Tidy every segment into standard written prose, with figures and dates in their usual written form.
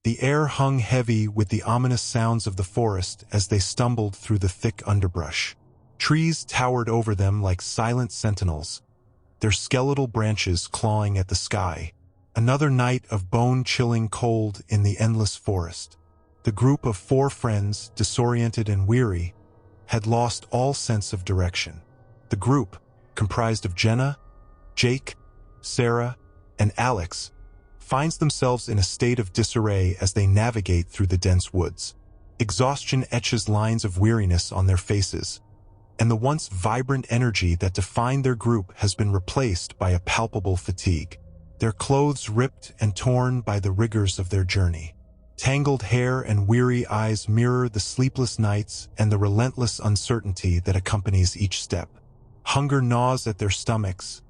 The air hung heavy with the ominous sounds of the forest as they stumbled through the thick underbrush. Trees towered over them like silent sentinels, their skeletal branches clawing at the sky. Another night of bone-chilling cold in the endless forest. The group of 4 friends, disoriented and weary, had lost all sense of direction. The group, comprised of Jenna, Jake, Sarah, and Alex, finds themselves in a state of disarray as they navigate through the dense woods. Exhaustion etches lines of weariness on their faces, and the once vibrant energy that defined their group has been replaced by a palpable fatigue. Their clothes ripped and torn by the rigors of their journey. Tangled hair and weary eyes mirror the sleepless nights and the relentless uncertainty that accompanies each step. Hunger gnaws at their stomachs,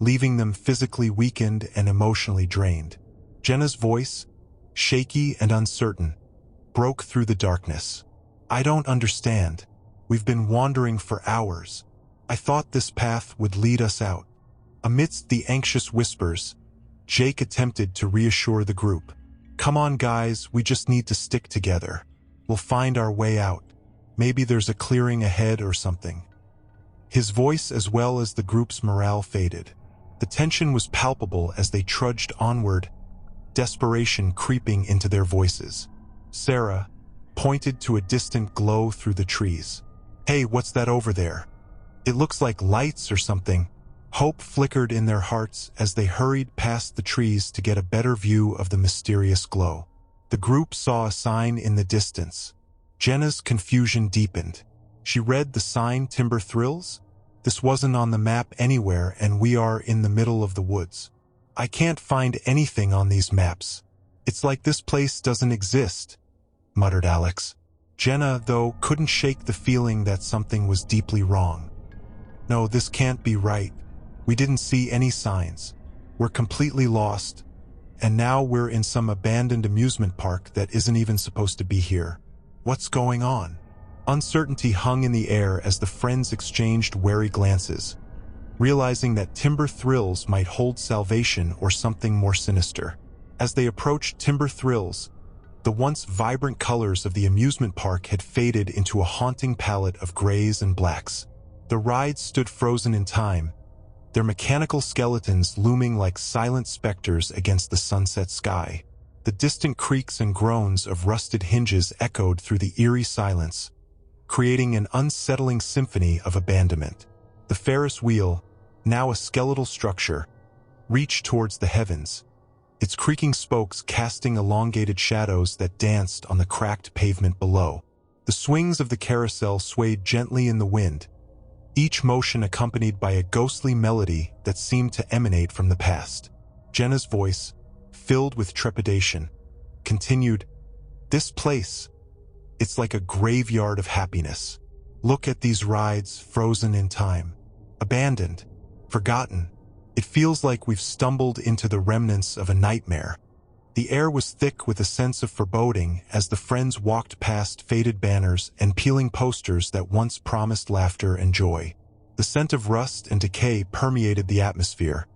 leaving them physically weakened and emotionally drained. Jenna's voice, shaky and uncertain, broke through the darkness. "I don't understand. We've been wandering for hours. I thought this path would lead us out." Amidst the anxious whispers, Jake attempted to reassure the group. "Come on, guys, we just need to stick together. We'll find our way out. Maybe there's a clearing ahead or something." His voice as well as the group's morale faded. The tension was palpable as they trudged onward, desperation creeping into their voices. Sarah pointed to a distant glow through the trees. "Hey, what's that over there? It looks like lights or something." Hope flickered in their hearts as they hurried past the trees to get a better view of the mysterious glow. The group saw a sign in the distance. Jenna's confusion deepened. She read the sign, "Timber Thrills?" This wasn't on the map anywhere, and we are in the middle of the woods. "I can't find anything on these maps. It's like this place doesn't exist," muttered Alex. Jenna, though, couldn't shake the feeling that something was deeply wrong. "No, this can't be right. We didn't see any signs. We're completely lost, and now we're in some abandoned amusement park that isn't even supposed to be here. What's going on?" Uncertainty hung in the air as the friends exchanged wary glances, realizing that Timber Thrills might hold salvation or something more sinister. As they approached Timber Thrills, the once vibrant colors of the amusement park had faded into a haunting palette of grays and blacks. The rides stood frozen in time, their mechanical skeletons looming like silent specters against the sunset sky. The distant creaks and groans of rusted hinges echoed through the eerie silence, creating an unsettling symphony of abandonment. The Ferris wheel, now a skeletal structure, reached towards the heavens, its creaking spokes casting elongated shadows that danced on the cracked pavement below. The swings of the carousel swayed gently in the wind, each motion accompanied by a ghostly melody that seemed to emanate from the past. Jenna's voice, filled with trepidation, continued, "This place, it's like a graveyard of happiness. Look at these rides frozen in time, abandoned, forgotten. It feels like we've stumbled into the remnants of a nightmare." The air was thick with a sense of foreboding as the friends walked past faded banners and peeling posters that once promised laughter and joy. The scent of rust and decay permeated the atmosphere,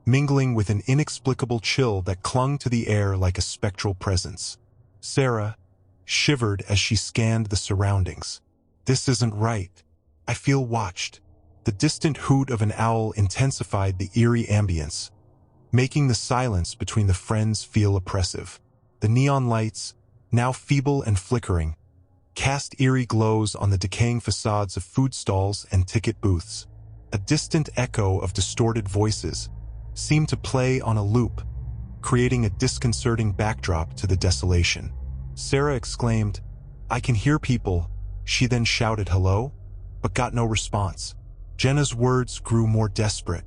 mingling with an inexplicable chill that clung to the air like a spectral presence. Sarah shivered as she scanned the surroundings. "This isn't right. I feel watched." The distant hoot of an owl intensified the eerie ambience, making the silence between the friends feel oppressive. The neon lights, now feeble and flickering, cast eerie glows on the decaying facades of food stalls and ticket booths. A distant echo of distorted voices seemed to play on a loop, creating a disconcerting backdrop to the desolation. Sarah exclaimed, "I can hear people." She then shouted hello, but got no response. Jenna's words grew more desperate.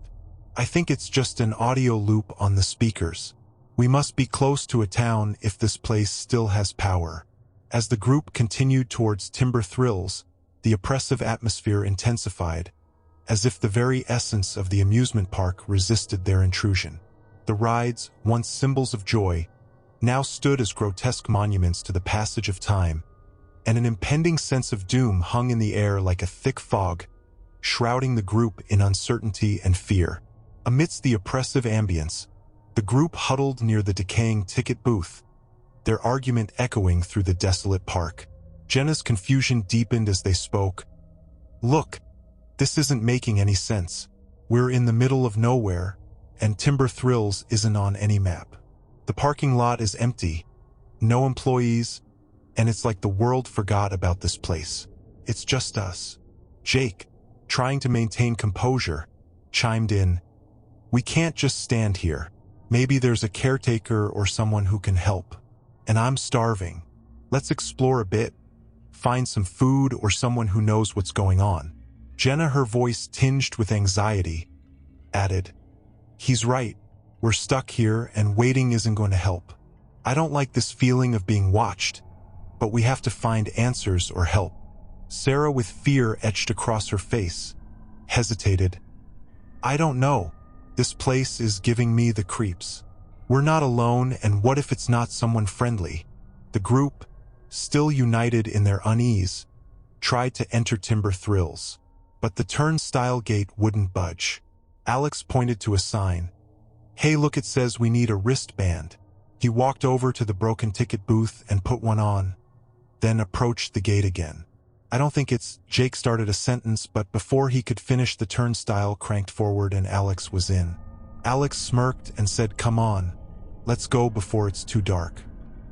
"I think it's just an audio loop on the speakers. We must be close to a town if this place still has power." As the group continued towards Timber Thrills, the oppressive atmosphere intensified, as if the very essence of the amusement park resisted their intrusion. The rides, once symbols of joy, now stood as grotesque monuments to the passage of time, and an impending sense of doom hung in the air like a thick fog, shrouding the group in uncertainty and fear. Amidst the oppressive ambience, the group huddled near the decaying ticket booth, their argument echoing through the desolate park. Jenna's confusion deepened as they spoke. Look, this isn't making any sense. We're in the middle of nowhere, and Timber Thrills isn't on any map. The parking lot is empty, no employees, and it's like the world forgot about this place. It's just us. Jake, trying to maintain composure, chimed in. We can't just stand here. Maybe there's a caretaker or someone who can help. And I'm starving. Let's explore a bit. Find some food or someone who knows what's going on. Jenna, her voice tinged with anxiety, added, He's right. We're stuck here and waiting isn't going to help. I don't like this feeling of being watched, but we have to find answers or help. Sarah, with fear etched across her face, hesitated. I don't know. This place is giving me the creeps. We're not alone, and what if it's not someone friendly? The group, still united in their unease, tried to enter Timber Thrills, but the turnstile gate wouldn't budge. Alex pointed to a sign. Hey, look, it says we need a wristband. He walked over to the broken ticket booth and put one on, then approached the gate again. I don't think it's... Jake started a sentence, but before he could finish, the turnstile cranked forward and Alex was in. Alex smirked and said, Come on, let's go before it's too dark.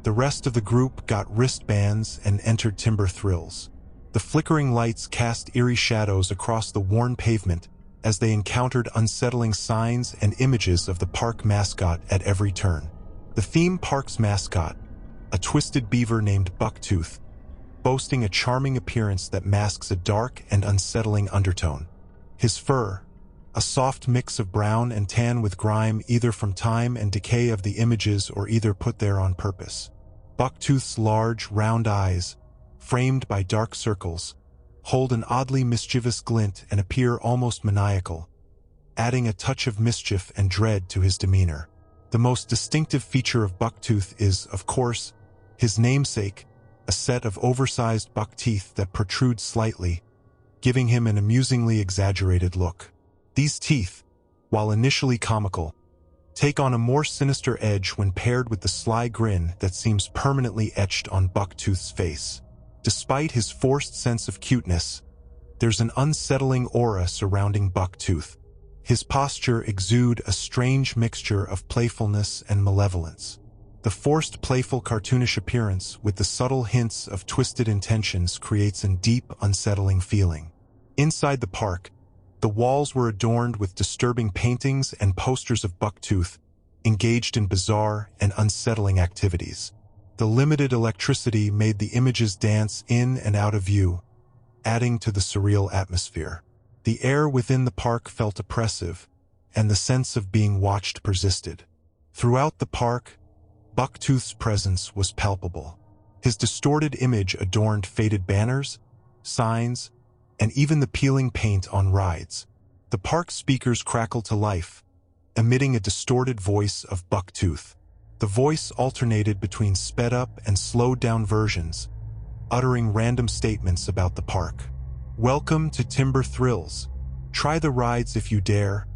The rest of the group got wristbands and entered Timber Thrills. The flickering lights cast eerie shadows across the worn pavement as they encountered unsettling signs and images of the park mascot at every turn. The theme park's mascot, a twisted beaver named Bucktooth, boasting a charming appearance that masks a dark and unsettling undertone. His fur, a soft mix of brown and tan with grime either from time and decay of the images or either put there on purpose. Bucktooth's large, round eyes, framed by dark circles, hold an oddly mischievous glint and appear almost maniacal, adding a touch of mischief and dread to his demeanor. The most distinctive feature of Bucktooth is, of course, his namesake, a set of oversized buck teeth that protrude slightly, giving him an amusingly exaggerated look. These teeth, while initially comical, take on a more sinister edge when paired with the sly grin that seems permanently etched on Bucktooth's face. Despite his forced sense of cuteness, there's an unsettling aura surrounding Bucktooth. His posture exudes a strange mixture of playfulness and malevolence. The forced playful cartoonish appearance with the subtle hints of twisted intentions creates a deep, unsettling feeling. Inside the park, the walls were adorned with disturbing paintings and posters of Bucktooth, engaged in bizarre and unsettling activities. The limited electricity made the images dance in and out of view, adding to the surreal atmosphere. The air within the park felt oppressive, and the sense of being watched persisted. Throughout the park, Bucktooth's presence was palpable. His distorted image adorned faded banners, signs, and even the peeling paint on rides. The park speakers crackled to life, emitting a distorted voice of Bucktooth. The voice alternated between sped-up and slowed-down versions, uttering random statements about the park. Welcome to Timber Thrills. Try the rides if you dare,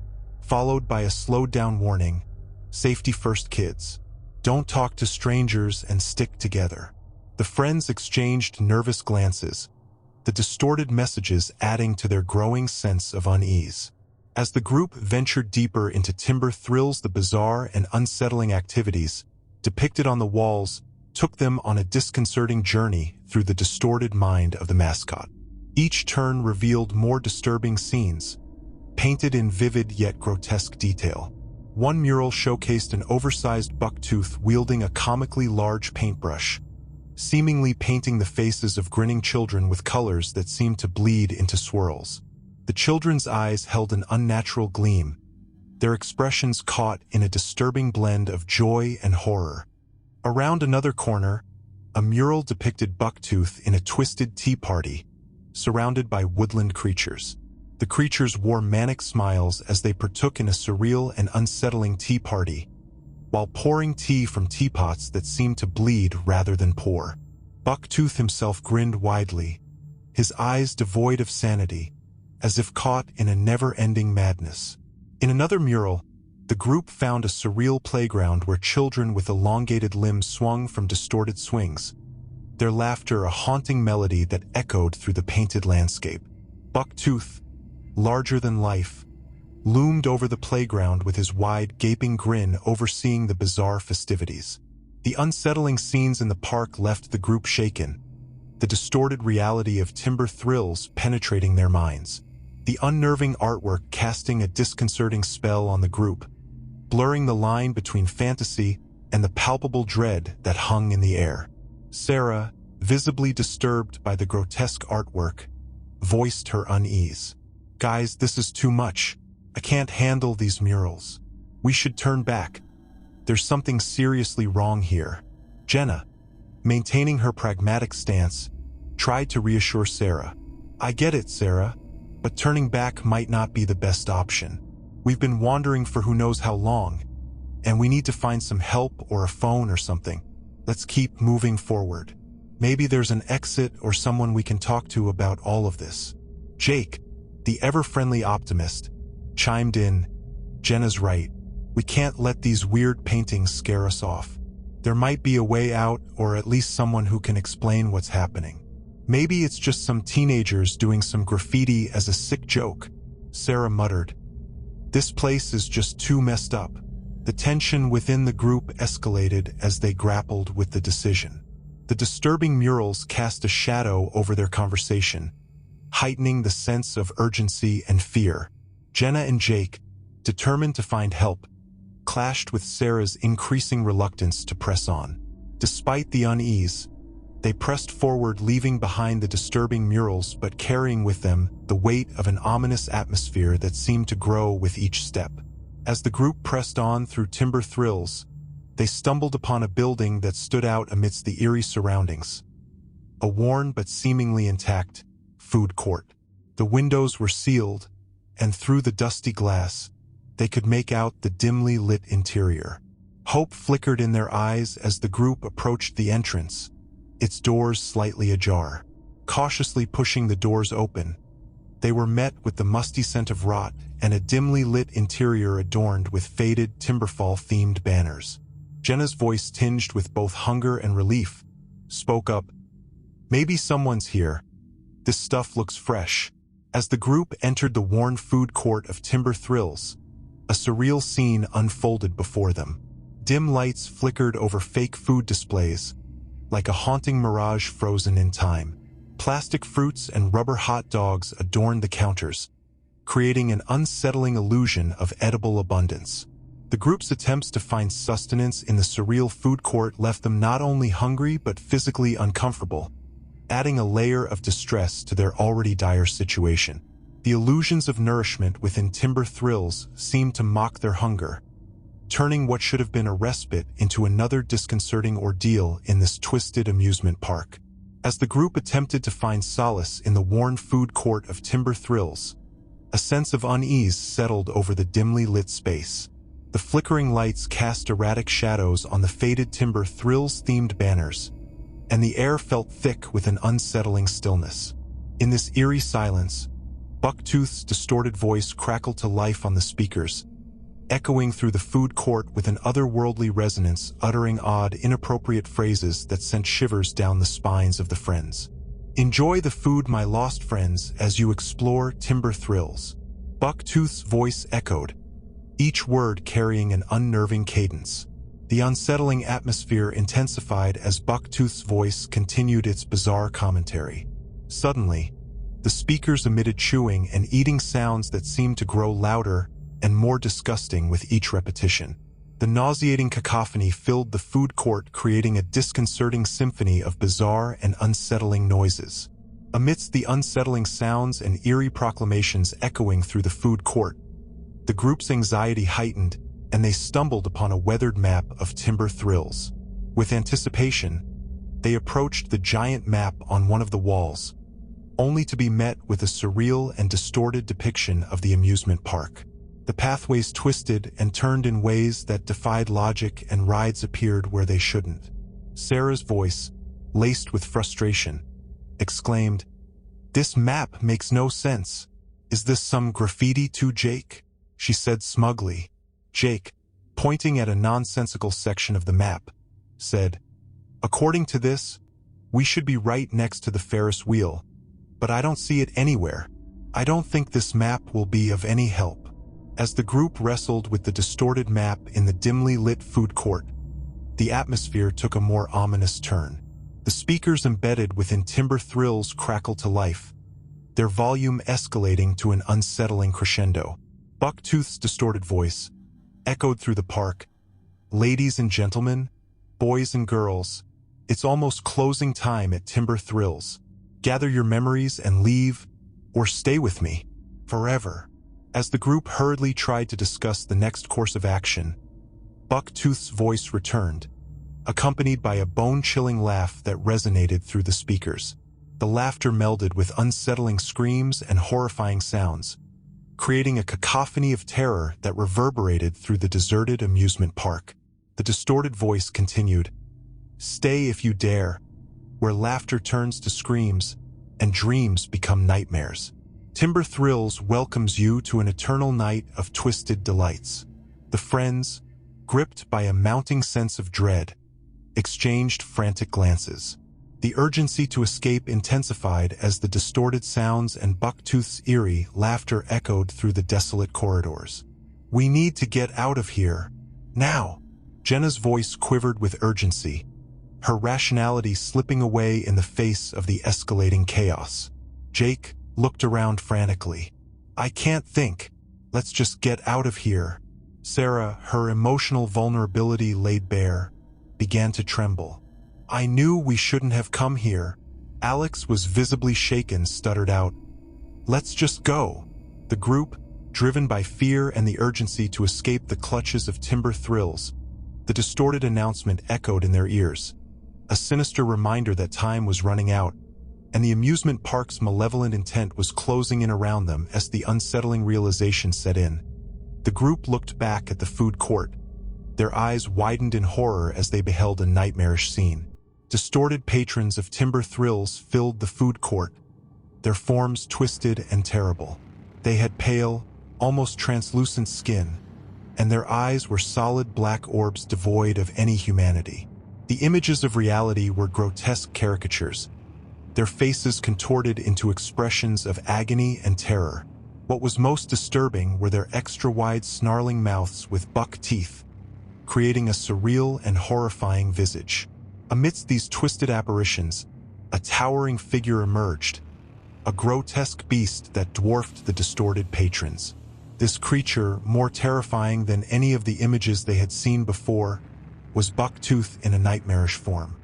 followed by a slowed-down warning, safety first kids. Don't talk to strangers and stick together. The friends exchanged nervous glances, the distorted messages adding to their growing sense of unease. As the group ventured deeper into Timber Thrills, the bizarre and unsettling activities depicted on the walls took them on a disconcerting journey through the distorted mind of the mascot. Each turn revealed more disturbing scenes, painted in vivid yet grotesque detail. One mural showcased an oversized Bucktooth wielding a comically large paintbrush, seemingly painting the faces of grinning children with colors that seemed to bleed into swirls. The children's eyes held an unnatural gleam, their expressions caught in a disturbing blend of joy and horror. Around another corner, a mural depicted Bucktooth in a twisted tea party, surrounded by woodland creatures. The creatures wore manic smiles as they partook in a surreal and unsettling tea party, while pouring tea from teapots that seemed to bleed rather than pour. Bucktooth himself grinned widely, his eyes devoid of sanity, as if caught in a never-ending madness. In another mural, The group found a surreal playground where children with elongated limbs swung from distorted swings, their laughter a haunting melody that echoed through the painted landscape. Bucktooth, larger than life, loomed over the playground with his wide, gaping grin overseeing the bizarre festivities. The unsettling scenes in the park left the group shaken, the distorted reality of timber thrills penetrating their minds. The unnerving artwork casting a disconcerting spell on the group, blurring the line between fantasy and the palpable dread that hung in the air. Sarah, visibly disturbed by the grotesque artwork, voiced her unease. "Guys, this is too much. I can't handle these murals. We should turn back. There's something seriously wrong here." Jenna, maintaining her pragmatic stance, tried to reassure Sarah. "I get it, Sarah, but turning back might not be the best option. We've been wandering for who knows how long, and we need to find some help or a phone or something. Let's keep moving forward. Maybe there's an exit or someone we can talk to about all of this." Jake, the ever-friendly optimist, chimed in. "Jenna's right. We can't let these weird paintings scare us off. There might be a way out, or at least someone who can explain what's happening. Maybe it's just some teenagers doing some graffiti as a sick joke," Sarah muttered. "This place is just too messed up." The tension within the group escalated as they grappled with the decision. The disturbing murals cast a shadow over their conversation, heightening the sense of urgency and fear. Jenna and Jake, determined to find help, clashed with Sarah's increasing reluctance to press on. Despite the unease, they pressed forward, leaving behind the disturbing murals but carrying with them the weight of an ominous atmosphere that seemed to grow with each step. As the group pressed on through timber thrills, they stumbled upon a building that stood out amidst the eerie surroundings. A worn but seemingly intact food court. The windows were sealed, and through the dusty glass, they could make out the dimly lit interior. Hope flickered in their eyes as the group approached the entrance, its doors slightly ajar. Cautiously pushing the doors open, they were met with the musty scent of rot and a dimly lit interior adorned with faded Timberfall-themed banners. Jenna's voice, tinged with both hunger and relief, spoke up. "Maybe someone's here. This stuff looks fresh." As the group entered the worn food court of Timber Thrills, a surreal scene unfolded before them. Dim lights flickered over fake food displays, like a haunting mirage frozen in time. Plastic fruits and rubber hot dogs adorned the counters, creating an unsettling illusion of edible abundance. The group's attempts to find sustenance in the surreal food court left them not only hungry but physically uncomfortable, adding a layer of distress to their already dire situation. The illusions of nourishment within Timber Thrills seemed to mock their hunger, turning what should have been a respite into another disconcerting ordeal in this twisted amusement park. As the group attempted to find solace in the worn food court of Timber Thrills, a sense of unease settled over the dimly lit space. The flickering lights cast erratic shadows on the faded Timber Thrills-themed banners, and the air felt thick with an unsettling stillness. In this eerie silence, Bucktooth's distorted voice crackled to life on the speakers, echoing through the food court with an otherworldly resonance, uttering odd, inappropriate phrases that sent shivers down the spines of the friends. "Enjoy the food, my lost friends, as you explore Timber Thrills." Bucktooth's voice echoed, each word carrying an unnerving cadence. The unsettling atmosphere intensified as Bucktooth's voice continued its bizarre commentary. Suddenly, the speakers emitted chewing and eating sounds that seemed to grow louder and more disgusting with each repetition. The nauseating cacophony filled the food court, creating a disconcerting symphony of bizarre and unsettling noises. Amidst the unsettling sounds and eerie proclamations echoing through the food court, the group's anxiety heightened, and they stumbled upon a weathered map of Timber Thrills. With anticipation, they approached the giant map on one of the walls, only to be met with a surreal and distorted depiction of the amusement park. The pathways twisted and turned in ways that defied logic, and rides appeared where they shouldn't. Sarah's voice, laced with frustration, exclaimed, "This map makes no sense. Is this some graffiti too, Jake?" She said smugly, Jake, pointing at a nonsensical section of the map, said, "According to this, we should be right next to the Ferris wheel, but I don't see it anywhere. I don't think this map will be of any help." As the group wrestled with the distorted map in the dimly lit food court, the atmosphere took a more ominous turn. The speakers embedded within Timber Thrills crackled to life, their volume escalating to an unsettling crescendo. Bucktooth's distorted voice echoed through the park. "Ladies and gentlemen, boys and girls, it's almost closing time at Timber Thrills. Gather your memories and leave, or stay with me, forever." As the group hurriedly tried to discuss the next course of action, Bucktooth's voice returned, accompanied by a bone-chilling laugh that resonated through the speakers. The laughter melded with unsettling screams and horrifying sounds, creating a cacophony of terror that reverberated through the deserted amusement park. The distorted voice continued, "Stay if you dare, where laughter turns to screams and dreams become nightmares. Timber Thrills welcomes you to an eternal night of twisted delights." The friends, gripped by a mounting sense of dread, exchanged frantic glances. The urgency to escape intensified as the distorted sounds and Bucktooth's eerie laughter echoed through the desolate corridors. "We need to get out of here, now." Jenna's voice quivered with urgency, her rationality slipping away in the face of the escalating chaos. Jake looked around frantically. "I can't think. Let's just get out of here." Sarah, her emotional vulnerability laid bare, began to tremble. "I knew we shouldn't have come here." Alex was visibly shaken, stuttered out, "Let's just go." The group, driven by fear and the urgency to escape the clutches of Timber Thrills, the distorted announcement echoed in their ears, a sinister reminder that time was running out, and the amusement park's malevolent intent was closing in around them as the unsettling realization set in. The group looked back at the food court, their eyes widened in horror as they beheld a nightmarish scene. Distorted patrons of Timber Thrills filled the food court, their forms twisted and terrible. They had pale, almost translucent skin, and their eyes were solid black orbs devoid of any humanity. The images of reality were grotesque caricatures, their faces contorted into expressions of agony and terror. What was most disturbing were their extra-wide snarling mouths with buck teeth, creating a surreal and horrifying visage. Amidst these twisted apparitions, a towering figure emerged, a grotesque beast that dwarfed the distorted patrons. This creature, more terrifying than any of the images they had seen before, was Bucktooth in a nightmarish form.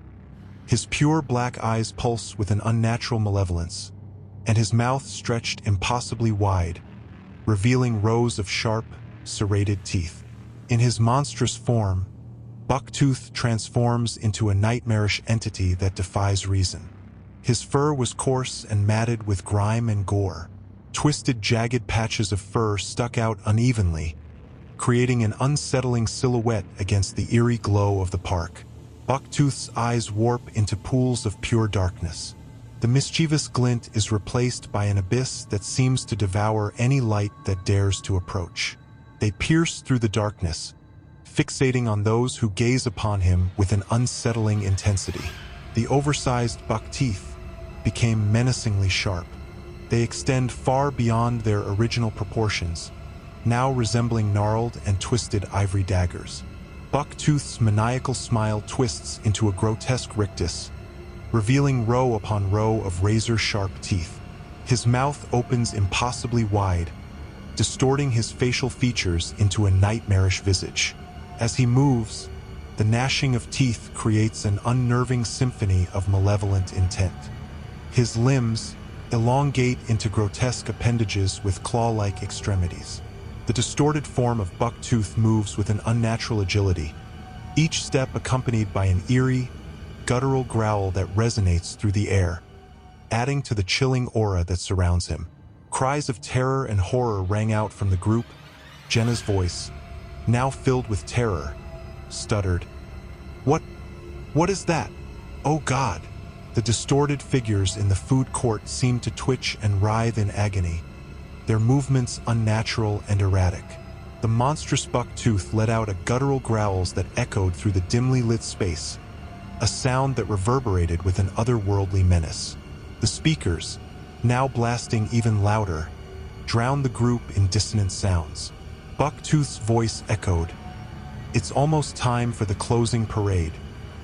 His pure black eyes pulsed with an unnatural malevolence, and his mouth stretched impossibly wide, revealing rows of sharp, serrated teeth. In his monstrous form, Bucktooth transforms into a nightmarish entity that defies reason. His fur was coarse and matted with grime and gore. Twisted, jagged patches of fur stuck out unevenly, creating an unsettling silhouette against the eerie glow of the park. Bucktooth's eyes warp into pools of pure darkness. The mischievous glint is replaced by an abyss that seems to devour any light that dares to approach. They pierce through the darkness, fixating on those who gaze upon him with an unsettling intensity. The oversized buck teeth became menacingly sharp. They extend far beyond their original proportions, now resembling gnarled and twisted ivory daggers. Bucktooth's maniacal smile twists into a grotesque rictus, revealing row upon row of razor-sharp teeth. His mouth opens impossibly wide, distorting his facial features into a nightmarish visage. As he moves, the gnashing of teeth creates an unnerving symphony of malevolent intent. His limbs elongate into grotesque appendages with claw-like extremities. The distorted form of Bucktooth moves with an unnatural agility, each step accompanied by an eerie, guttural growl that resonates through the air, adding to the chilling aura that surrounds him. Cries of terror and horror rang out from the group. Jenna's voice, now filled with terror, stuttered, What is that? Oh God!" The distorted figures in the food court seemed to twitch and writhe in agony, their movements unnatural and erratic. The monstrous Bucktooth let out a guttural growls that echoed through the dimly lit space, a sound that reverberated with an otherworldly menace. The speakers, now blasting even louder, drowned the group in dissonant sounds. Bucktooth's voice echoed, "It's almost time for the closing parade.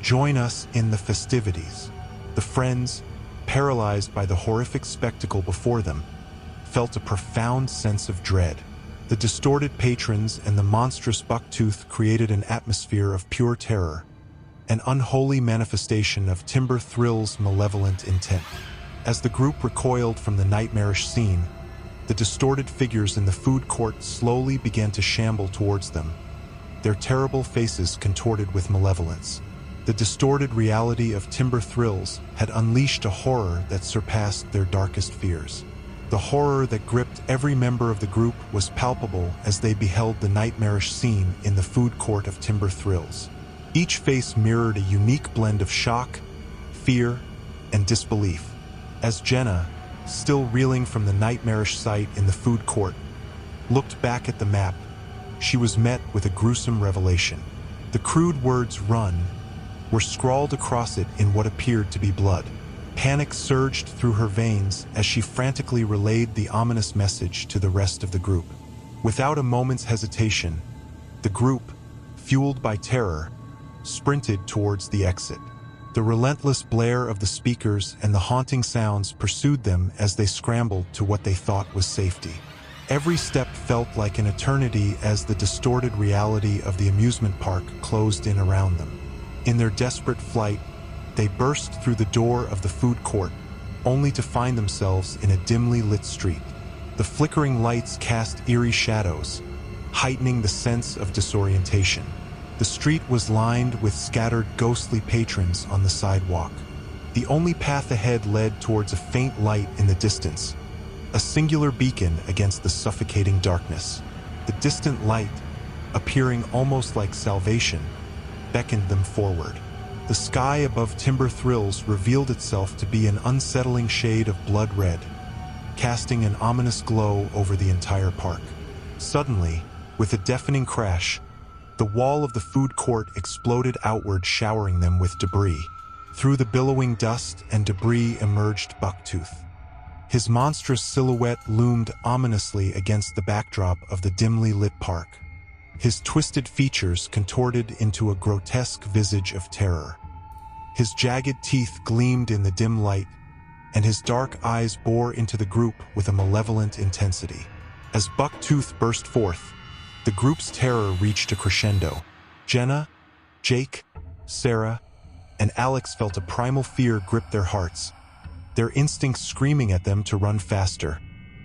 Join us in the festivities." The friends, paralyzed by the horrific spectacle before them, felt a profound sense of dread. The distorted patrons and the monstrous Bucktooth created an atmosphere of pure terror, an unholy manifestation of Timber Thrill's malevolent intent. As the group recoiled from the nightmarish scene, the distorted figures in the food court slowly began to shamble towards them, their terrible faces contorted with malevolence. The distorted reality of Timber Thrills had unleashed a horror that surpassed their darkest fears. The horror that gripped every member of the group was palpable as they beheld the nightmarish scene in the food court of Timber Thrills. Each face mirrored a unique blend of shock, fear, and disbelief. As Jenna, still reeling from the nightmarish sight in the food court, looked back at the map, she was met with a gruesome revelation. The crude words "run" were scrawled across it in what appeared to be blood. Panic surged through her veins as she frantically relayed the ominous message to the rest of the group. Without a moment's hesitation, the group, fueled by terror, sprinted towards the exit. The relentless blare of the speakers and the haunting sounds pursued them as they scrambled to what they thought was safety. Every step felt like an eternity as the distorted reality of the amusement park closed in around them. In their desperate flight, they burst through the door of the food court, only to find themselves in a dimly lit street. The flickering lights cast eerie shadows, heightening the sense of disorientation. The street was lined with scattered ghostly patrons on the sidewalk. The only path ahead led towards a faint light in the distance, a singular beacon against the suffocating darkness. The distant light, appearing almost like salvation, beckoned them forward. The sky above Timber Thrills revealed itself to be an unsettling shade of blood red, casting an ominous glow over the entire park. Suddenly, with a deafening crash, the wall of the food court exploded outward, showering them with debris. Through the billowing dust and debris emerged Bucktooth. His monstrous silhouette loomed ominously against the backdrop of the dimly lit park, his twisted features contorted into a grotesque visage of terror. His jagged teeth gleamed in the dim light, and his dark eyes bore into the group with a malevolent intensity. As Bucktooth burst forth, the group's terror reached a crescendo. Jenna, Jake, Sarah, and Alex felt a primal fear grip their hearts, their instincts screaming at them to run faster,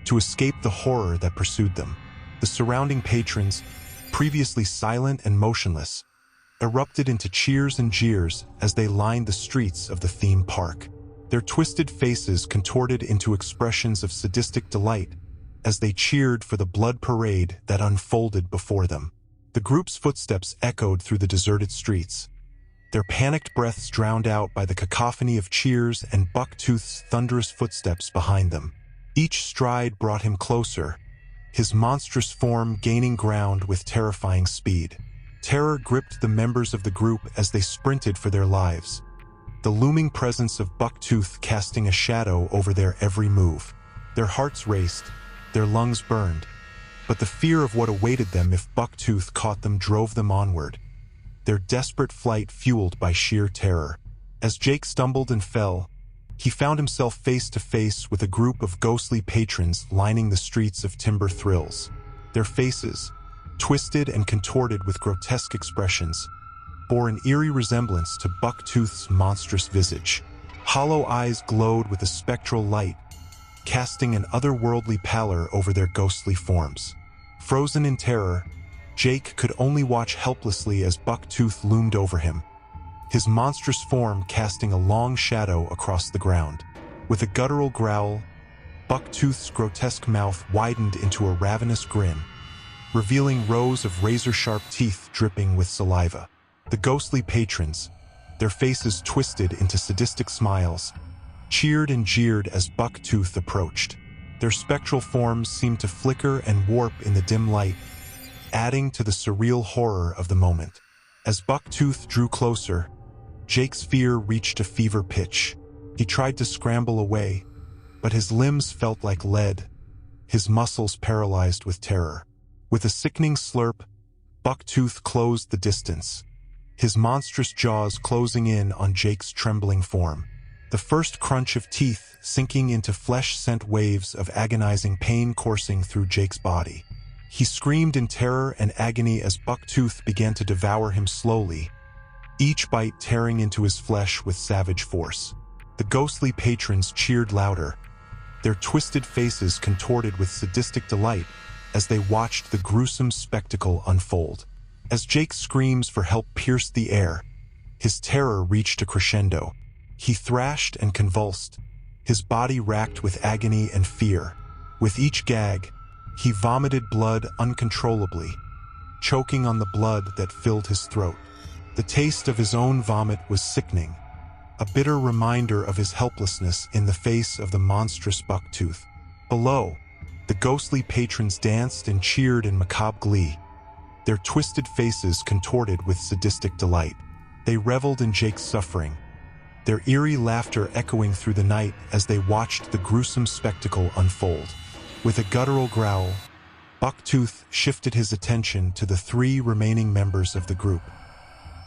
to escape the horror that pursued them. The surrounding patrons, previously silent and motionless, erupted into cheers and jeers as they lined the streets of the theme park. Their twisted faces contorted into expressions of sadistic delight as they cheered for the blood parade that unfolded before them. The group's footsteps echoed through the deserted streets, their panicked breaths drowned out by the cacophony of cheers and Bucktooth's thunderous footsteps behind them. Each stride brought him closer, his monstrous form gaining ground with terrifying speed. Terror gripped the members of the group as they sprinted for their lives, the looming presence of Bucktooth casting a shadow over their every move. Their hearts raced, their lungs burned, but the fear of what awaited them if Bucktooth caught them drove them onward, their desperate flight fueled by sheer terror. As Jake stumbled and fell, he found himself face to face with a group of ghostly patrons lining the streets of Timber Thrills. Their faces, twisted and contorted with grotesque expressions, bore an eerie resemblance to Bucktooth's monstrous visage. Hollow eyes glowed with a spectral light, casting an otherworldly pallor over their ghostly forms. Frozen in terror, Jake could only watch helplessly as Bucktooth loomed over him, his monstrous form casting a long shadow across the ground. With a guttural growl, Bucktooth's grotesque mouth widened into a ravenous grin, revealing rows of razor-sharp teeth dripping with saliva. The ghostly patrons, their faces twisted into sadistic smiles, cheered and jeered as Bucktooth approached. Their spectral forms seemed to flicker and warp in the dim light, adding to the surreal horror of the moment. As Bucktooth drew closer, Jake's fear reached a fever pitch. He tried to scramble away, but his limbs felt like lead, his muscles paralyzed with terror. With a sickening slurp, Bucktooth closed the distance, his monstrous jaws closing in on Jake's trembling form. The first crunch of teeth sinking into flesh sent waves of agonizing pain coursing through Jake's body. He screamed in terror and agony as Bucktooth began to devour him slowly, each bite tearing into his flesh with savage force. The ghostly patrons cheered louder, their twisted faces contorted with sadistic delight as they watched the gruesome spectacle unfold. As Jake's screams for help pierced the air, his terror reached a crescendo. He thrashed and convulsed, his body racked with agony and fear. With each gag, he vomited blood uncontrollably, choking on the blood that filled his throat. The taste of his own vomit was sickening, a bitter reminder of his helplessness in the face of the monstrous Bucktooth. Below, the ghostly patrons danced and cheered in macabre glee, their twisted faces contorted with sadistic delight. They reveled in Jake's suffering, their eerie laughter echoing through the night as they watched the gruesome spectacle unfold. With a guttural growl, Bucktooth shifted his attention to the three remaining members of the group.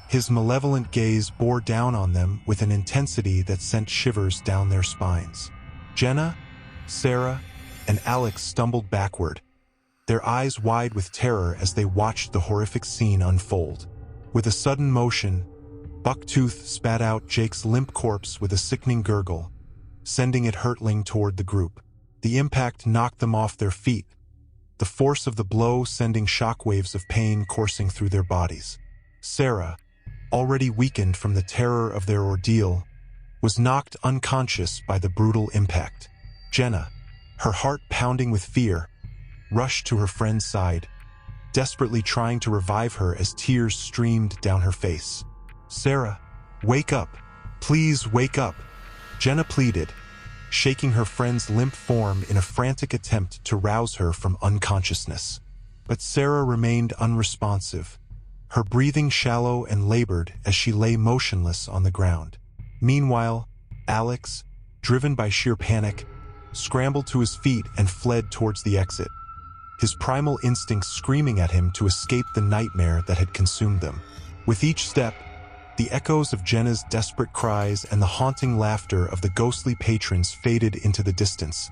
His malevolent gaze bore down on them with an intensity that sent shivers down their spines. Jenna, Sarah, and Alex stumbled backward, their eyes wide with terror as they watched the horrific scene unfold. With a sudden motion, Bucktooth spat out Jake's limp corpse with a sickening gurgle, sending it hurtling toward the group. The impact knocked them off their feet, the force of the blow sending shockwaves of pain coursing through their bodies. Sarah, already weakened from the terror of their ordeal, was knocked unconscious by the brutal impact. Jenna, her heart pounding with fear, rushed to her friend's side, desperately trying to revive her as tears streamed down her face. "Sarah, wake up. Please wake up," Jenna pleaded, shaking her friend's limp form in a frantic attempt to rouse her from unconsciousness. But Sarah remained unresponsive, her breathing shallow and labored as she lay motionless on the ground. Meanwhile, Alex, driven by sheer panic, scrambled to his feet and fled towards the exit, his primal instincts screaming at him to escape the nightmare that had consumed them. With each step, the echoes of Jenna's desperate cries and the haunting laughter of the ghostly patrons faded into the distance,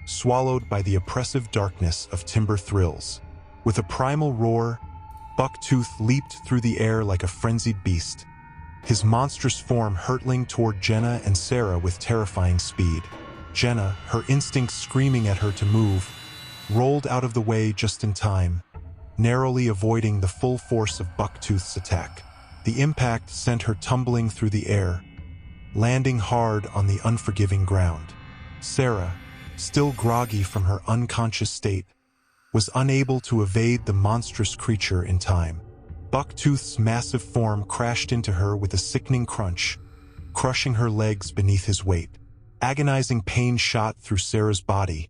swallowed by the oppressive darkness of Timber Thrills. With a primal roar, Bucktooth leaped through the air like a frenzied beast, his monstrous form hurtling toward Jenna and Sarah with terrifying speed. Jenna, her instincts screaming at her to move, rolled out of the way just in time, narrowly avoiding the full force of Bucktooth's attack. The impact sent her tumbling through the air, landing hard on the unforgiving ground. Sarah, still groggy from her unconscious state, was unable to evade the monstrous creature in time. Bucktooth's massive form crashed into her with a sickening crunch, crushing her legs beneath his weight. Agonizing pain shot through Sarah's body,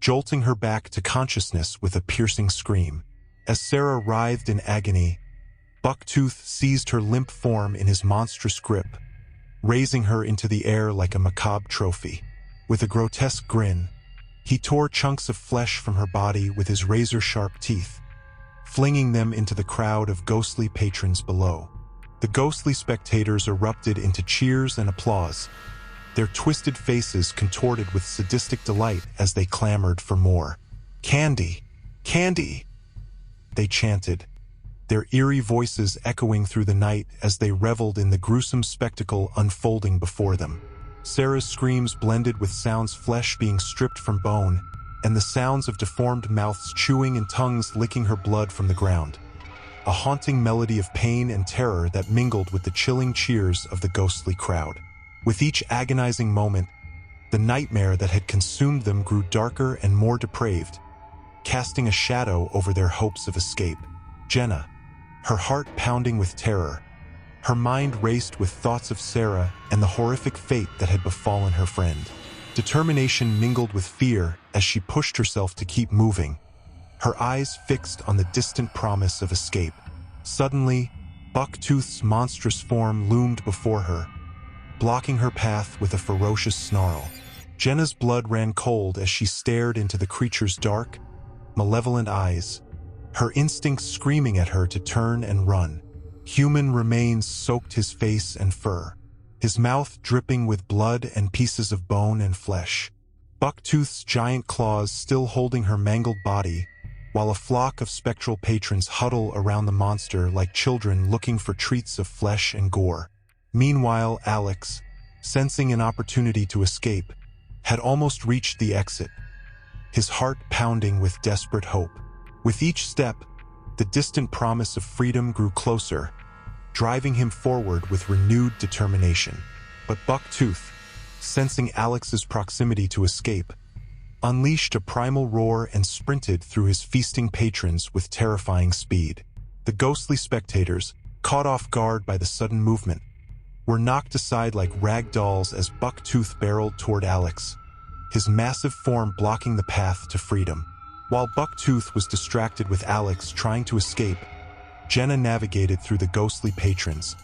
jolting her back to consciousness with a piercing scream. As Sarah writhed in agony, Bucktooth seized her limp form in his monstrous grip, raising her into the air like a macabre trophy. With a grotesque grin, he tore chunks of flesh from her body with his razor-sharp teeth, flinging them into the crowd of ghostly patrons below. The ghostly spectators erupted into cheers and applause, their twisted faces contorted with sadistic delight as they clamored for more. "Candy! Candy!" they chanted, their eerie voices echoing through the night as they reveled in the gruesome spectacle unfolding before them. Sarah's screams blended with sounds flesh being stripped from bone, and the sounds of deformed mouths chewing and tongues licking her blood from the ground. A haunting melody of pain and terror that mingled with the chilling cheers of the ghostly crowd. With each agonizing moment, the nightmare that had consumed them grew darker and more depraved, casting a shadow over their hopes of escape. Jenna, her heart pounding with terror, her mind raced with thoughts of Sarah and the horrific fate that had befallen her friend. Determination mingled with fear as she pushed herself to keep moving, her eyes fixed on the distant promise of escape. Suddenly, Bucktooth's monstrous form loomed before her, blocking her path with a ferocious snarl. Jenna's blood ran cold as she stared into the creature's dark, malevolent eyes, her instincts screaming at her to turn and run. Human remains soaked his face and fur, his mouth dripping with blood and pieces of bone and flesh. Bucktooth's giant claws still holding her mangled body, while a flock of spectral patrons huddle around the monster like children looking for treats of flesh and gore. Meanwhile, Alex, sensing an opportunity to escape, had almost reached the exit, his heart pounding with desperate hope. With each step, the distant promise of freedom grew closer, driving him forward with renewed determination. But Bucktooth, sensing Alex's proximity to escape, unleashed a primal roar and sprinted through his feasting patrons with terrifying speed. The ghostly spectators, caught off guard by the sudden movement, were knocked aside like rag dolls as Bucktooth barreled toward Alex, his massive form blocking the path to freedom. While Bucktooth was distracted with Alex trying to escape, Jenna navigated through the ghostly patrons.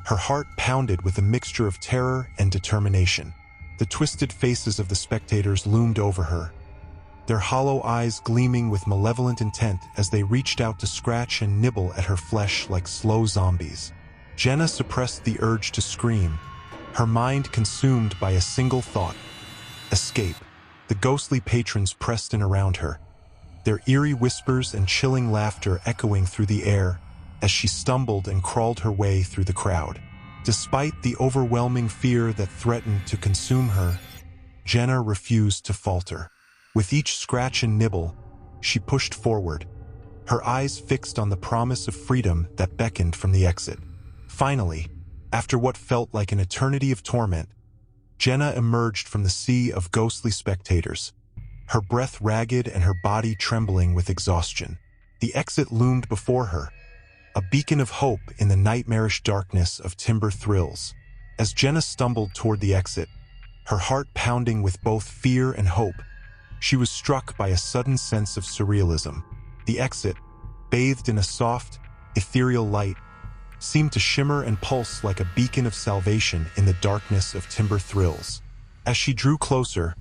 Her heart pounded with a mixture of terror and determination. The twisted faces of the spectators loomed over her, their hollow eyes gleaming with malevolent intent as they reached out to scratch and nibble at her flesh like slow zombies. Jenna suppressed the urge to scream, her mind consumed by a single thought: escape. The ghostly patrons pressed in around her, their eerie whispers and chilling laughter echoing through the air as she stumbled and crawled her way through the crowd. Despite the overwhelming fear that threatened to consume her, Jenna refused to falter. With each scratch and nibble, she pushed forward, her eyes fixed on the promise of freedom that beckoned from the exit. Finally, after what felt like an eternity of torment, Jenna emerged from the sea of ghostly spectators, her breath ragged and her body trembling with exhaustion. The exit loomed before her, a beacon of hope in the nightmarish darkness of Timber Thrills. As Jenna stumbled toward the exit, her heart pounding with both fear and hope, she was struck by a sudden sense of surrealism. The exit, bathed in a soft, ethereal light, seemed to shimmer and pulse like a beacon of salvation in the darkness of Timber Thrills. As she drew closer,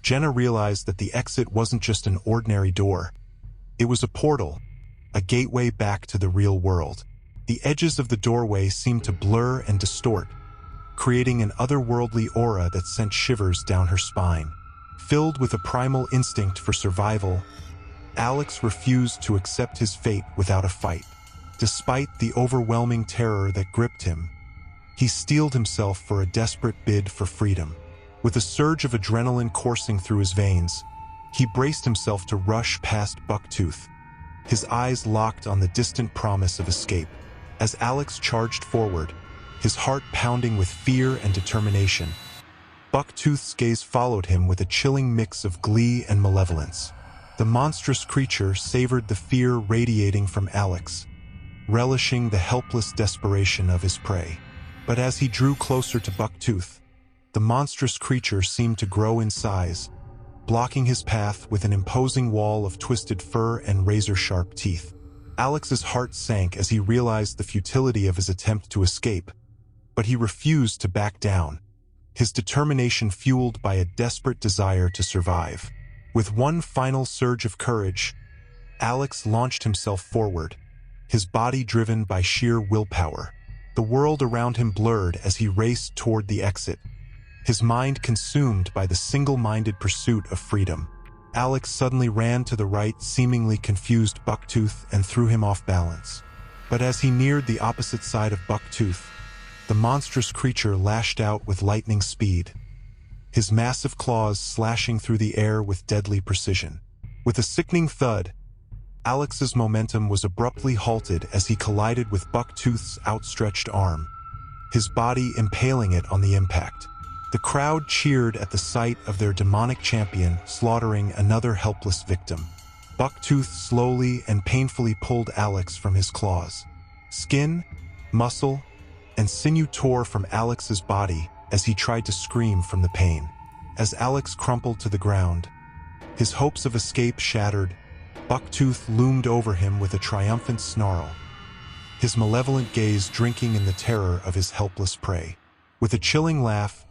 Jenna realized that the exit wasn't just an ordinary door. It was a portal, a gateway back to the real world. The edges of the doorway seemed to blur and distort, creating an otherworldly aura that sent shivers down her spine. Filled with a primal instinct for survival, Alex refused to accept his fate without a fight. Despite the overwhelming terror that gripped him, he steeled himself for a desperate bid for freedom. With a surge of adrenaline coursing through his veins, he braced himself to rush past Bucktooth, his eyes locked on the distant promise of escape. As Alex charged forward, his heart pounding with fear and determination, Bucktooth's gaze followed him with a chilling mix of glee and malevolence. The monstrous creature savored the fear radiating from Alex, relishing the helpless desperation of his prey. But as he drew closer to Bucktooth, the monstrous creature seemed to grow in size, blocking his path with an imposing wall of twisted fur and razor-sharp teeth. Alex's heart sank as he realized the futility of his attempt to escape, but he refused to back down, his determination fueled by a desperate desire to survive. With one final surge of courage, Alex launched himself forward, his body driven by sheer willpower. The world around him blurred as he raced toward the exit, his mind consumed by the single-minded pursuit of freedom. Alex suddenly ran to the right, seemingly confused Bucktooth and threw him off balance. But as he neared the opposite side of Bucktooth, the monstrous creature lashed out with lightning speed, his massive claws slashing through the air with deadly precision. With a sickening thud, Alex's momentum was abruptly halted as he collided with Bucktooth's outstretched arm, his body impaling it on the impact. The crowd cheered at the sight of their demonic champion slaughtering another helpless victim. Bucktooth slowly and painfully pulled Alex from his claws. Skin, muscle, and sinew tore from Alex's body as he tried to scream from the pain. As Alex crumpled to the ground, his hopes of escape shattered, Bucktooth loomed over him with a triumphant snarl, his malevolent gaze drinking in the terror of his helpless prey. With a chilling laugh,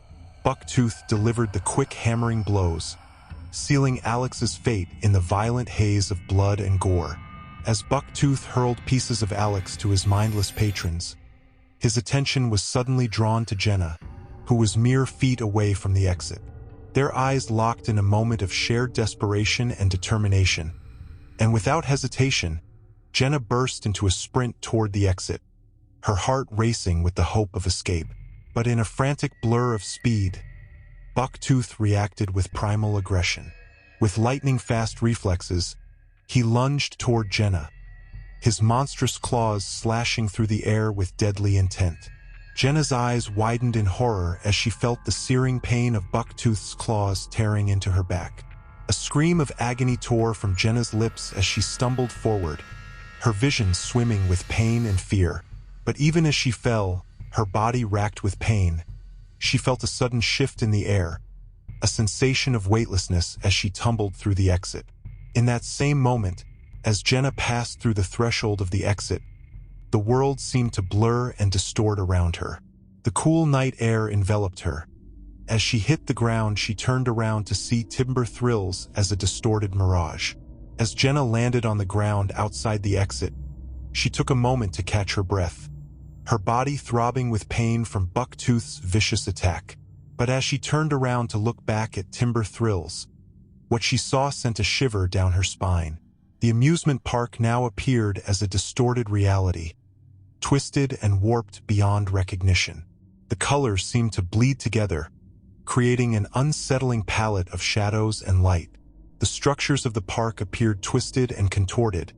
Bucktooth delivered the quick hammering blows, sealing Alex's fate in the violent haze of blood and gore. As Bucktooth hurled pieces of Alex to his mindless patrons, his attention was suddenly drawn to Jenna, who was mere feet away from the exit. Their eyes locked in a moment of shared desperation and determination, and without hesitation, Jenna burst into a sprint toward the exit, her heart racing with the hope of escape. But in a frantic blur of speed, Bucktooth reacted with primal aggression. With lightning-fast reflexes, he lunged toward Jenna, his monstrous claws slashing through the air with deadly intent. Jenna's eyes widened in horror as she felt the searing pain of Bucktooth's claws tearing into her back. A scream of agony tore from Jenna's lips as she stumbled forward, her vision swimming with pain and fear. But even as she fell, her body racked with pain, she felt a sudden shift in the air, a sensation of weightlessness as she tumbled through the exit. In that same moment, as Jenna passed through the threshold of the exit, the world seemed to blur and distort around her. The cool night air enveloped her. As she hit the ground, she turned around to see Timber Thrills as a distorted mirage. As Jenna landed on the ground outside the exit, she took a moment to catch her breath, her body throbbing with pain from Bucktooth's vicious attack. But as she turned around to look back at Timber Thrills, what she saw sent a shiver down her spine. The amusement park now appeared as a distorted reality, twisted and warped beyond recognition. The colors seemed to bleed together, creating an unsettling palette of shadows and light. The structures of the park appeared twisted and contorted,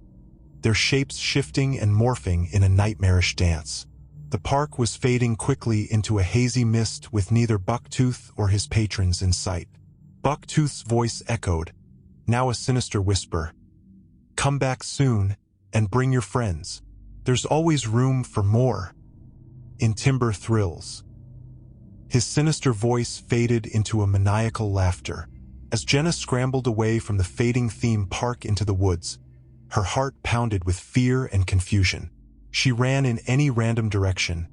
their shapes shifting and morphing in a nightmarish dance. The park was fading quickly into a hazy mist with neither Bucktooth or his patrons in sight. Bucktooth's voice echoed, now a sinister whisper. "Come back soon, and bring your friends. There's always room for more." In Timber Thrills. His sinister voice faded into a maniacal laughter. As Jenna scrambled away from the fading theme park into the woods, her heart pounded with fear and confusion. She ran in any random direction,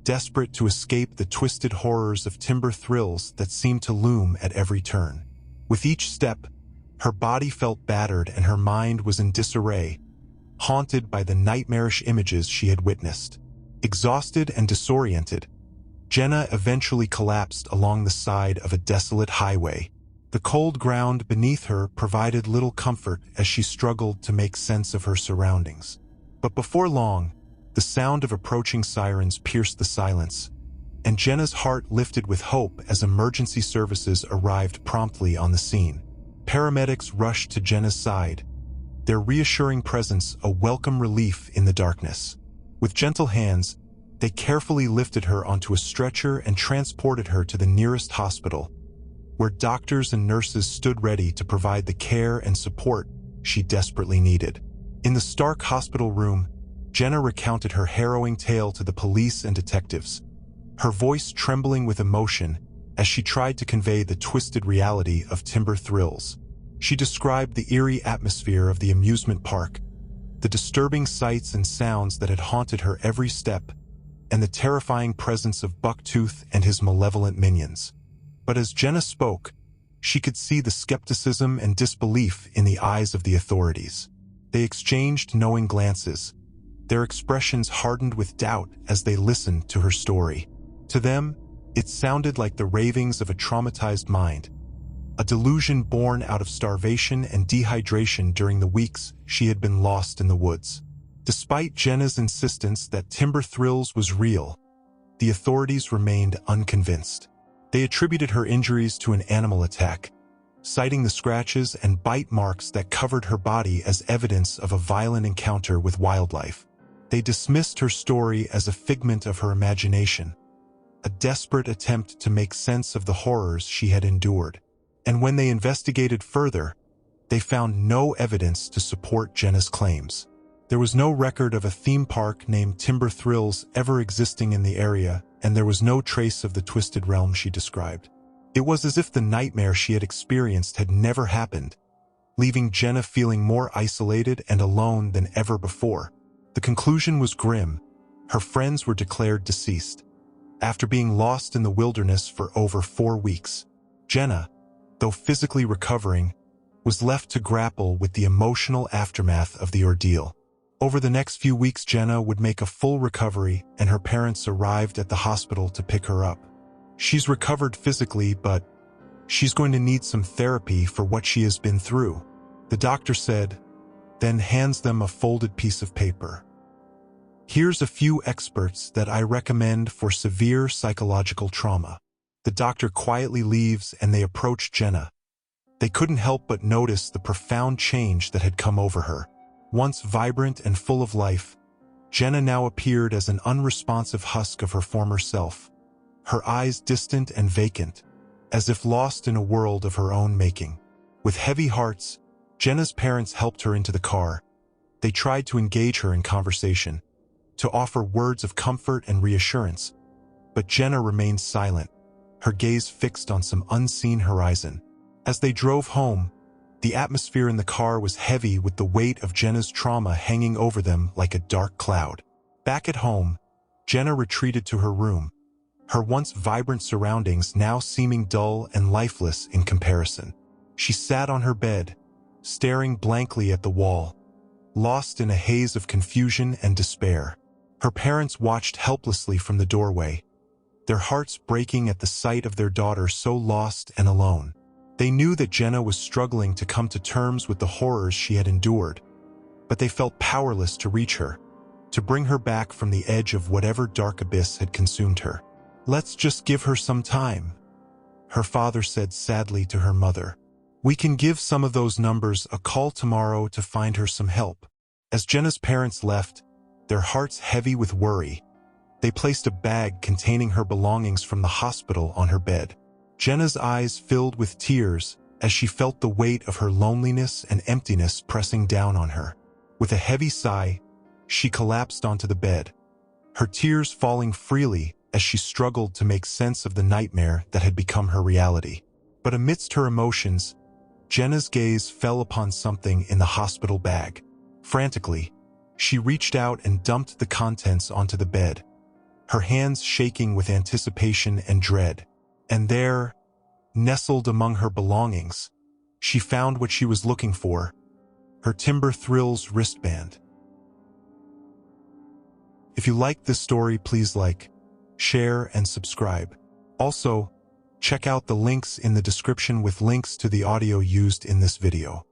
desperate to escape the twisted horrors of Timber Thrills that seemed to loom at every turn. With each step, her body felt battered and her mind was in disarray, haunted by the nightmarish images she had witnessed. Exhausted and disoriented, Jenna eventually collapsed along the side of a desolate highway. The cold ground beneath her provided little comfort as she struggled to make sense of her surroundings. But before long, the sound of approaching sirens pierced the silence, and Jenna's heart lifted with hope as emergency services arrived promptly on the scene. Paramedics rushed to Jenna's side, their reassuring presence a welcome relief in the darkness. With gentle hands, they carefully lifted her onto a stretcher and transported her to the nearest hospital, where doctors and nurses stood ready to provide the care and support she desperately needed. In the stark hospital room, Jenna recounted her harrowing tale to the police and detectives, her voice trembling with emotion as she tried to convey the twisted reality of Timber Thrills. She described the eerie atmosphere of the amusement park, the disturbing sights and sounds that had haunted her every step, and the terrifying presence of Bucktooth and his malevolent minions. But as Jenna spoke, she could see the skepticism and disbelief in the eyes of the authorities. They exchanged knowing glances, their expressions hardened with doubt as they listened to her story. To them, it sounded like the ravings of a traumatized mind, a delusion born out of starvation and dehydration during the weeks she had been lost in the woods. Despite Jenna's insistence that Timber Thrills was real, the authorities remained unconvinced. They attributed her injuries to an animal attack, citing the scratches and bite marks that covered her body as evidence of a violent encounter with wildlife. They dismissed her story as a figment of her imagination, a desperate attempt to make sense of the horrors she had endured. And when they investigated further, they found no evidence to support Jenna's claims. There was no record of a theme park named Timber Thrills ever existing in the area, and there was no trace of the twisted realm she described. It was as if the nightmare she had experienced had never happened, leaving Jenna feeling more isolated and alone than ever before. The conclusion was grim. Her friends were declared deceased. After being lost in the wilderness for over 4 weeks, Jenna, though physically recovering, was left to grapple with the emotional aftermath of the ordeal. Over the next few weeks, Jenna would make a full recovery, and her parents arrived at the hospital to pick her up. She's recovered physically, but she's going to need some therapy for what she has been through, the doctor said, then hands them a folded piece of paper. Here's a few experts that I recommend for severe psychological trauma. The doctor quietly leaves and they approach Jenna. They couldn't help but notice the profound change that had come over her. Once vibrant and full of life, Jenna now appeared as an unresponsive husk of her former self, her eyes distant and vacant, as if lost in a world of her own making. With heavy hearts, Jenna's parents helped her into the car. They tried to engage her in conversation, to offer words of comfort and reassurance, but Jenna remained silent, her gaze fixed on some unseen horizon. As they drove home, the atmosphere in the car was heavy with the weight of Jenna's trauma hanging over them like a dark cloud. Back at home, Jenna retreated to her room, her once vibrant surroundings now seeming dull and lifeless in comparison. She sat on her bed, staring blankly at the wall, lost in a haze of confusion and despair. Her parents watched helplessly from the doorway, their hearts breaking at the sight of their daughter so lost and alone. They knew that Jenna was struggling to come to terms with the horrors she had endured, but they felt powerless to reach her, to bring her back from the edge of whatever dark abyss had consumed her. "Let's just give her some time," her father said sadly to her mother. "We can give some of those numbers a call tomorrow to find her some help." As Jenna's parents left, their hearts heavy with worry, they placed a bag containing her belongings from the hospital on her bed. Jenna's eyes filled with tears as she felt the weight of her loneliness and emptiness pressing down on her. With a heavy sigh, she collapsed onto the bed, her tears falling freely as she struggled to make sense of the nightmare that had become her reality. But amidst her emotions, Jenna's gaze fell upon something in the hospital bag. Frantically, she reached out and dumped the contents onto the bed, her hands shaking with anticipation and dread. And there, nestled among her belongings, she found what she was looking for, her Timber Thrills wristband. If you liked this story, please like, share, and subscribe. Also, check out the links in the description with links to the audio used in this video.